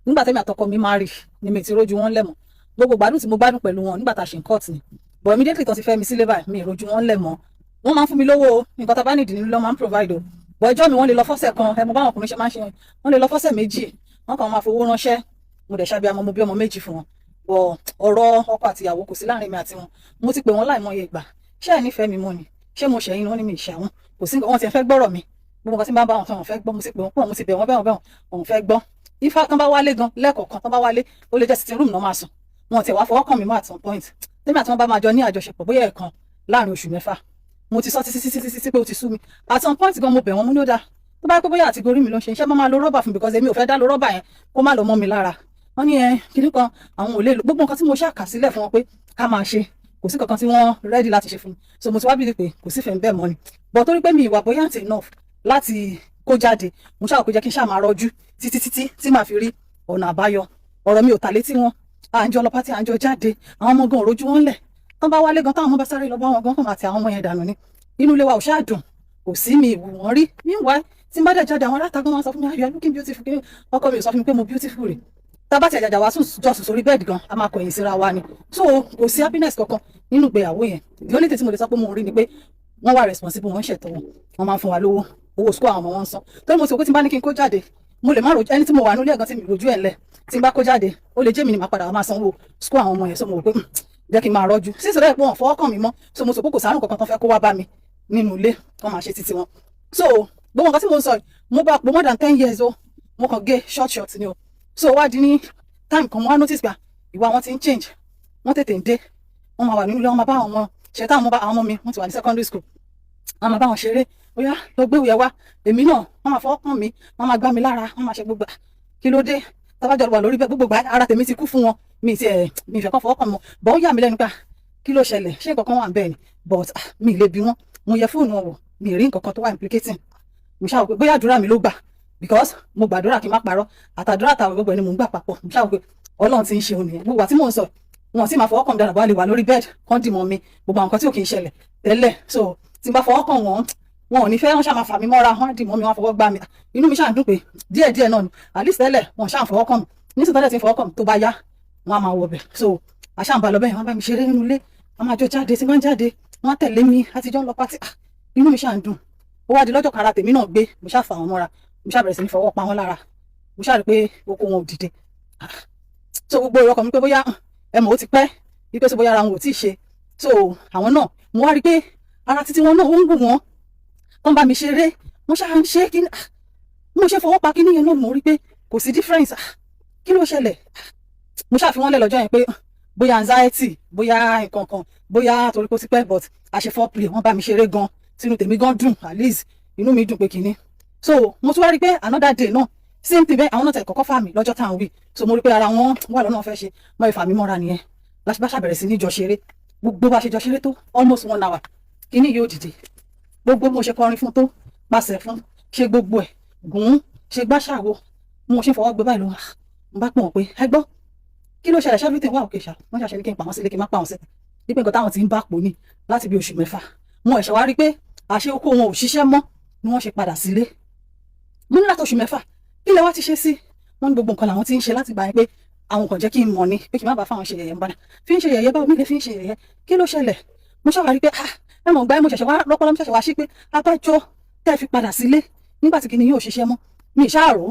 nígbà tẹ́mi àtọkọ mi máa rí ni mi ti rójú wọn lẹ́mọ̀ gbogbo gbádùn tí mo gbádùn pẹ̀lú wọn nígbà tá a ṣe ń court ni but immediately tó ti fẹ́ mi sílé báyìí mi ìrojú wọn lẹ́mọ̀ wọ́n máa ń fún mi lówó nǹkan tá a bá nìdí nílò máa ń provide o but ẹjọ́ mi wọ́n lè lọ fọ́sẹ̀ kan ẹ mo báwọn ọkùnrin ṣe máa ń ṣe wọ́n lè lọ fọ́sẹ̀ méjì wọ́n kàn máa fowó ránṣẹ́ mo dẹ̀ ṣàbí mo bí ọmọ méjì fún wọn but ọ̀rọ̀ ọkọ àti ìyàwó kò sí láàrin mi àti wọn mo ti pè wọ́n láìmọye ìgbà ṣé ẹ̀ nífẹ̀ẹ́ mi mọ́ ni ṣé mo ṣẹ̀yìn wọn ni mi ìṣe àwọn kò sí wọn ti fẹ́ gbọ́rọ̀ mi gbogbo nǹkan tí bá bá wọn fẹ́ gbọ́ mo sì pè wọ́n pọ̀ mo sì bẹ̀ wọ́n bẹ̀ wọ́n fẹ́ gbọ́ ifá tán bá wálé gan lẹ́ẹ̀kọ̀ọ̀kan tán bá wálé ó lè jẹ́ sitting room náà máa sùn wọn ti wá fọwọ́ kàn mí mọ́ at some point tèmi àti wọn bá máa jọ ní àjọṣepọ̀ bóyá ẹ̀kan láàrin oṣù mẹ́fà mo ti sọ títí pé ó ti sú mi at some point gan mo bẹ̀ wọ́n mú ní ó dáa tó bá pẹ́ bóyá àti gorí mi ló ń ṣe iṣẹ́ máa lo rọ́bà fún because èmi ò fẹ́ dá lo rọ́bà yẹn kó má lọ mọ́ mi lára wọ́n ní kinní kan àwọn ò lè lò gbogbo nǹkan tí mo ṣàkà sílẹ̀ fún wọn pé ká máa ṣe kò sí kankan tí wọ́n rẹ́dí láti ṣe fún mi so mo ti wá bìí pé kò sí fẹ́ẹ́ bẹ́ẹ̀ mọ́ ni but torí pé mi ìwà buoyant enough láti kó jáde mo ṣáà kó jẹ́ kí n ṣáà máa rọjú títí tí màá fi rí ọ̀nà àbáyọ ọ̀rọ̀ mi ò tà létí wọn à ń jọ lọ pátí à ń jọ jáde àwọn ọmọ gan òrojú wọn lẹ̀ tán bá wálé gan táwọn ọmọ bá sáré lọ bá wọn gan kàn àti àwọn ọmọ yẹn dànù ni inú ilé wa ò ṣáà dùn kò sí mi ìwù wọn rí meanwhile tí n bá dẹ̀ jáde àwọn alátagbọ́n wọn sọ fún mi you are looking beautiful kí ọkọ mi ò sọ fún mi pé mo beautiful rè tábà tí àjàjà wa jọ sùn sórí bẹ́ẹ̀dì gan a máa kọ̀yìn síra wa ni so kò sí happiness kankan nínú ìgbéyàwó yẹn the only thing tí mo lè sọ pé mo rí ni pé wọ́n wà responsible wọ́n ń ṣètò wọn máa ń fún wa lówó owó school àwọn ọmọ wọn ń san torí mo sọ pé tí n bá ní kí n kó jáde mo lè má rojú ẹni tí mo wà nílé ẹ̀gán tí mi rojú ẹ̀ ńlẹ̀ tí n bá kó jáde ó lè jẹ́ mi ni màá padà máa sanwó school àwọn ọmọ yẹn so mo rò pé jẹ́ kí n máa rọ́jú sísè rẹ̀ pé wọ́n fọwọ́ kàn mí mọ́ so mo sọ pé kò sàárùn kankan tó fẹ́ kó wá bá mi nínú ilé wọ́n máa ṣe títí wọn so gbogbo nǹkan tí mo ń sọ mo bá pò more than 10 years o mo kàn gé short ni o so wá di ní time kan mo wá notice pé ìwà wọn ti ń change wọ́n tètè ń dé wọ́n máa wà nínú ilé wọ́n máa bá àwọn ọmọ ṣe táwọn ọmọ mi wọ́n ti wà ní secondary school wọ́n máa bá wọn ṣeré bóyá lọ gbé ìwé wá èmi náà wọ́n máa fọwọ́ kàn mí wọ́n máa gbá mi lára wọ́n máa ṣe gbogbo kí ló dé tábàjọ wà lórí gbogbo ara tèmi ti kú fún wọn mi ìfẹ́ kan fọwọ́ kàn mọ́ bọ́ ó yà mí lẹ́nu pé kí ló ṣẹlẹ̀ ṣé nǹkan kan wà bẹ́ẹ̀ ni but mi ì lè bi wọ́n mo yẹ fóònù wọn wò mi ì rí nǹkan kan tó wà implicating mo ṣáà wò pé bóyá àdúrà mi ló gbà because mo gbàdúrà kí n má parọ́ àtàdúrà àtàwọn gbogbo ẹni mo ń gbà papọ̀ mo ṣáà wò pé Ọlọ́run ti ń ṣe òun nìyẹn gbogbo àti mò ń sọ wọn sì máa fọwọ́ kàn mí dára bá lè wà lórí bed kán dì mọ́ mi gbogbo àwọn nǹkan tí ò kì í ṣẹlẹ̀ tẹ́lẹ̀ so tí n bá fọwọ́ kàn wọ́n wọn ò ní fẹ́ wọn ṣáà máa fà mí mọ́ra wọn dì mọ́ mi wọn fọwọ́ gbá mi inú mi ṣáà ń dùn pé díẹ̀díẹ̀ náà ni at least tẹ́lẹ̀ wọn ṣáà fọwọ́ kàn mí nísìnyí tẹ́lẹ̀ tí ń fọwọ́ kàn mí tó bá yá wọn á máa wọ bẹ̀ so àṣà ń ba lọ bẹ́ẹ̀ wọn bá mi ṣeré nínú ilé wọn máa jọ jáde tí wọ́n jáde wọn tẹ̀lé mi àtijọ́ ń lọ pátí inú mi ṣáà ń dùn ó wá di lọ́jọ́ kan ara tèmi náà gbé mo ṣáà fà wọn mọ́ra mo ṣáà bẹ̀rẹ̀ sí ní fọwọ́ pa wọn lára mo ṣáà rí pé oko wọn ò dìde so gbogbo ìrọ̀kọ̀ mi pé bóyá ẹmọ ó ti pẹ́ wípé so bóyá ara wọn ò tí ì ṣe so àwọn náà mo wá rí pé ara títí wọn náà ó ń gùn wọn wọ́n bá mi ṣeré wọ́n ṣáà ń ṣe kí mo ṣe fọwọ́ pa kí níyẹn náà mo rí pé kò sí difference kí ló ṣẹlẹ̀ mo ṣáà fi wọ́n lẹ̀ lọ́jọ́ yẹn pé bóyá anxiety bóyá nǹkan kan bóyá torí kó ti pẹ́ but àṣẹ foreplay wọ́n bá mi ṣeré gan sínú tèmi gan dùn at least inú mi dùn pé kínní so mo tún wá rí pé another day náà same thing bẹ́ẹ̀ àwọn náà tẹ̀ kọ́kọ́ fà mí lọ́jọ́ táwọn wí so mo rí pé ara wọn wà lọ́nà fẹ́ ṣe mọ́ ìfà mi mọ́ra nìyẹn bá ṣàbẹ̀rẹ̀ sí ní jọ ṣeré gbogbo bá ṣe jọ ṣeré tó almost 1 hour kínní yóò dìde gbogbo mo ṣe kọrin fún tó pàṣẹ fún ṣe gbogbo ẹ̀ gùn ṣe gbàṣàwò mo ṣe fọwọ́ gbé báyìí lọ mo bá pọ̀ pé ẹ gbọ́ kí ló ṣẹlẹ̀ everything wà òkè ṣá wọ́n ṣàṣẹ ní kí n pa wọ́n sílé kí n má pa wọ́n sílé dípẹ́ nǹkan táwọn ti ń bá pò ní láti bí oṣù 6 wọn ẹ̀ṣẹ̀ wá rí pé àṣẹ oko wọn ò ṣiṣẹ́ mọ́ ni wọ́n ṣe padà sílé mo ní láti oṣù 6 kí lẹ wá ti ṣe sí wọ́n ní gbogbo nǹkan làwọn ti ń ṣe láti gbà yín pé àwọn kan jẹ́ kí n mọ̀ ni pé kí n má bàa fáwọn ṣe yẹ̀yẹ́ ń bá fi ń ṣe yẹ̀yẹ́ báwo mi lè fi ń ṣe yẹ̀yẹ́ kí ló ṣẹlẹ̀ mo ṣàwárí pé ẹ mọ̀ gbá mo ṣẹ̀ṣẹ̀ wá lọ́pọ̀lọ́ mo ṣẹ̀ṣẹ̀ wá sí pé abájọ tẹ́ fi padà sílé nígbà tí kìnìún yóò ṣiṣẹ́ mọ́ mi ìṣàrò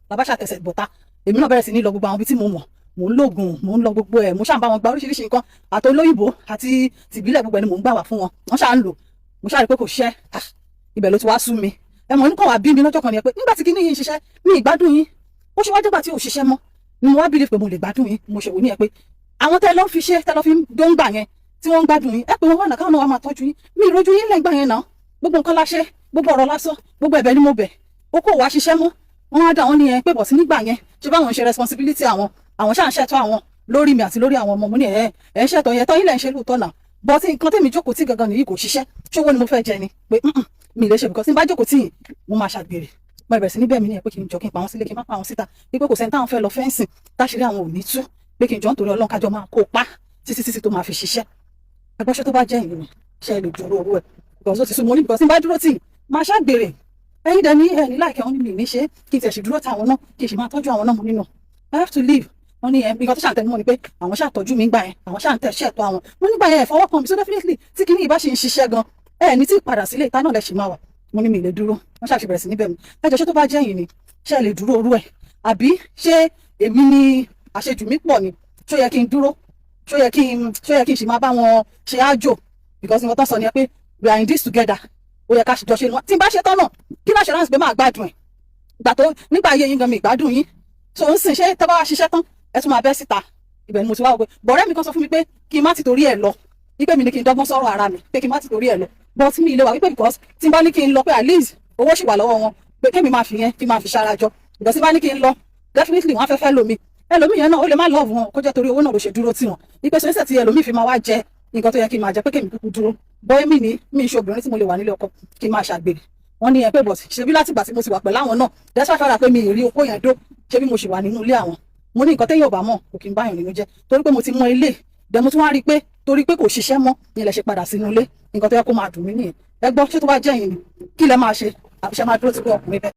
bàbá ṣàtẹ̀sẹ̀ bọ̀tá èmi náà bẹ̀rẹ̀ sí ní lọ gbogbo àwọn ibi tí mo mọ̀ mò ń lògùn mò ń lọ gbogbo ẹ̀ mo ṣáà ń bá wọn gba oríṣiríṣi nǹkan àti olóyìnbó àti tìbílẹ̀ gbogbo ẹni mò ń gbà wá fún wọn wọ́n ṣáà ń lò mo ṣáà rí pé kò ṣiṣẹ́ ibẹ̀ ló ti wá sú mi ẹ mọ̀ nípa wà bí mi lọ́jọ́ kan ni ẹ pé nígbà tí kìnìún yìí ń ṣiṣẹ́ mi ìgbádùn yín ó ṣe wá dẹ́gbà tí ò ṣiṣẹ́ mọ́ ni mo wá bìlì pé mo lè gbádùn yín mo ṣe wò ní ẹ pé àwọn tẹ́ lọ fi ṣe tẹ́ lọ fi dóńgbà yẹn tí wọ́n ń gbádùn yín ẹ pé wọ́n wà náà káwọn náà wá máa tọ́jú yín mi ìrojú yín lẹ́gbà yẹn náà gbogbo nǹkan láṣẹ gbogbo ọ̀rọ̀ lásán gbogbo ẹ̀bẹ̀ ni mo bẹ̀ ó kò wá ṣiṣẹ́ mọ́ wọ́n á dá wọn nìyẹn pé bọ̀ sí nígbà yẹn ṣé báwọn ń ṣe responsibility àwọn ṣáà ń ṣètò àwọn lórí mi àti lórí àwọn ọmọ mo ní ẹ̀ ń ṣètò yẹn tọ́ ilẹ̀ ń ṣe lóòótọ́ náà bọ́ tí nǹkan tèmi jókòó tí gangan nìyí kò ṣiṣẹ́ ṣówó ni mo fẹ́ jẹ ni pé mi lè ṣe bìkọ́ tí n bá jókòó tí mo máa ṣàgbèrè mo bẹ̀rẹ̀ sí níbẹ̀ mi ní ẹ̀ pé kí n jọ kí n pa wọn sílé kí n má pa wọn síta pé kò sẹ́ni táwọn fẹ́ lọ fẹ́ǹsì táṣírí àwọn ò ní tú pé kí n jọ nítorí Ọlọ́run kájọ máa kó pa títí tó máa fi ṣiṣẹ́ ẹgbọ́ṣẹ́ tó bá jẹ́ ìlú mi ṣe lè dúró owó ẹ̀ bìkọ́ tó ti sún mo ní bìkọ́ tí n bá dúró tì máa ṣàgbèrè ẹ̀yin dẹ̀ ní ẹ̀ ní láìkẹ́ wọn ní mi ní ṣe kí n tẹ̀ sì dúró táwọn náà kí n sì máa tọ́jú àwọn náà mo nínú I have to leave. Wọ́n ní nǹkan tó ṣàǹtẹ̀ mọ́ ni pé àwọn ṣàtọ́jú mi gbà yẹn, àwọn ṣàǹtẹ̀ ṣẹ̀tọ́ àwọn. Wọ́n nígbà yẹn ẹ̀fọwọ́ kan mi, so definitely tí kinní ìbá ṣe ń ṣiṣẹ́ gan, ní tí padà sílé ìta náà lẹ ṣì máa wà. Mo ní mi lè dúró. Wọ́n ṣàṣì bẹ̀rẹ̀ sí níbẹ̀ mi. Ẹ jọ ṣé tó bá jẹ́ yìí ni, ṣé ẹ lè dúró orú ẹ̀? Àbí ṣé èmi ni àṣejù mi pọ̀ ni? Ṣó yẹ kí n dúró? Ṣó yẹ kí n ṣì máa bá wọn ṣe àjò? Because nǹkan tó sọ ni pé we are in this together. Ó yẹ ká jọ ṣe ni wọ́n. Tí n bá ṣe tán náà, kí láṣẹ ránṣẹ́ pé máa gbádùn ẹ̀? Ìgbà tó nígbà ayé yín gan mi ìgbádùn yín. So ń sìn ṣé tẹ́ bá wá ṣiṣẹ́ tán, ẹ tún máa bẹ́ síta. Ibẹ̀ ni mo ti wá wò pé bọ̀rẹ́ mi kan sọ fún mi pé kí n má ti torí ẹ̀ lọ. Wípé mi ni kí n dọ́gbọ́n sọ̀rọ̀ ara mi pé kí n má ti torí ẹ̀ lọ. But mi ilé wa wípé because tí n bá ní kí n lọ pé at least owó ṣì wà lọ́wọ́ wọn pé kémi máa fi yẹn kí n máa fi ṣarajọ. Because tí n bá ní kí n lọ definitely wọ́n á fẹ́ lómi. Ẹlòmíì yẹn náà ó lè má love wọn kó jẹ́ torí owó náà ló ṣe dúró tì wọ́n. Wípé sọ tí ẹlòmíì fi máa wá jẹ nǹkan tó yẹ kí n máa jẹ pé kémi kúkú dúró. Bọ́ mi ní mi ṣe obìnrin tí mo lè wà nílé ọkọ kí n máa ṣàgbèrè. Wọ́n ní ẹ pé but ṣebí láti ìgbà tí mo ti wà pẹ̀lú àwọn náà despite fara pé mi ì rí okó yẹn dó ṣebí mo ṣì wà nínú ilé àwọn. Mo ní nǹkan téèyàn ò bá mọ̀ kò kí n báyàn nínú jẹ́ torí pé mo ti mọ ilé dẹ̀ mo tún wá rí i pé torí pé kò ṣiṣẹ́ mọ́ ni ilẹ̀ ṣe padà sínú ilé nǹkan tó yẹ kó máa dùn mí nìyẹn. Ẹ gbọ́ ṣé tó bá jẹ́ yìí ni kí lẹ máa ṣe àbíṣe máa dúró ti pé ọkùnrin bẹ́ẹ̀.